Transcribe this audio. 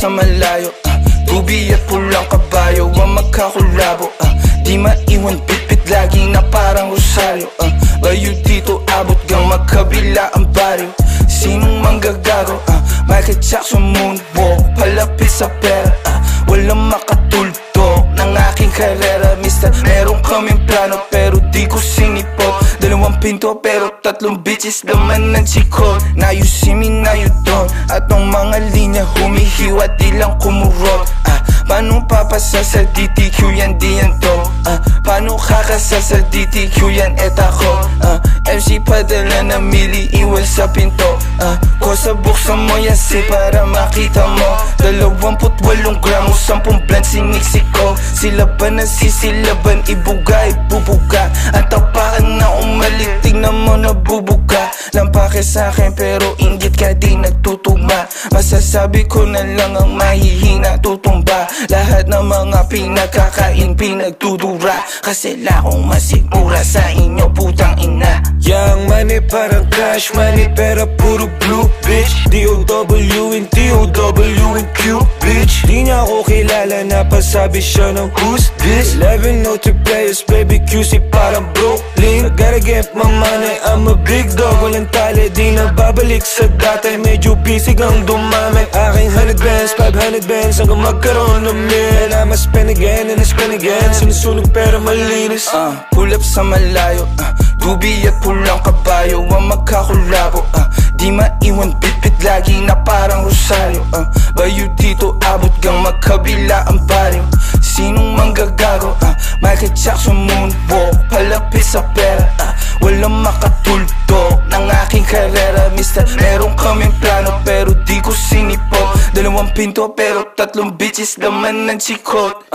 sa malayo, tubi at pulang kabayo ang magkakulabo. Di maiwan bitbit lagi na parang rosaryo. Layo dito abot gang magkabila ang baryo. Sinong manggagago? Michael Jackson moonwalk, palapit sa pera. Walang makatulto ng aking karera. Mister, meron kaming plano pero di ko sinipot. 2 pinto pero 3 bitches naman ng chikon. Now you see me, now you don't. At ang mga linya humihiwa di lang kumurot. Paano papasa sa DTQ yan, di yan to. Paano kakasa sa DTQ yan, et ako. MC padala na mili, iwan sa pinto. Kosa buksan mo yan si para makita mo. 28 gramo, 10 blunt siniksik ko. Sila ba nasisilaban, ibuga, ibubuga. Ang tapaan na umalik, tignan mo nabubuga. Lampake sa'kin pero inggit ka di nagtutugma. Masasabi ko na lang ang mahihina tutumba. Lahat ng mga pinagkakain pinagtudura. Kasi lakong masigura sa inyo putang ina. Young money parang cash money pero puro blue bitch. D-O-W and D-O-W and Q bitch. Di niya ako kilala na pasabi siya ng who's this. 11 no3 players baby QC parang Brooklyn. I gotta get my money, I'm a big dog. Walang tali di na babalik sa dati. Medyo busy kang dumami. Aking 100 bands, 500 bands hanggang magkaroon ng mil. And I'ma spend again and I spend again. Sinusunog pero malinis. Pull up sa malayo, tubi at pulang kabayo ang magkakulabo. Di maiwan bitbit lagi na parang rosaryo. Bayo dito abot gang magkabila ang baryo. Sinong manggagago? Michael Jackson moonwalk, palapit sa pera. Walang makatulto ng aking karera. Mister, meron kaming plano pero di ko sinipot. 2 pinto pero 3 bitches naman ng chikot.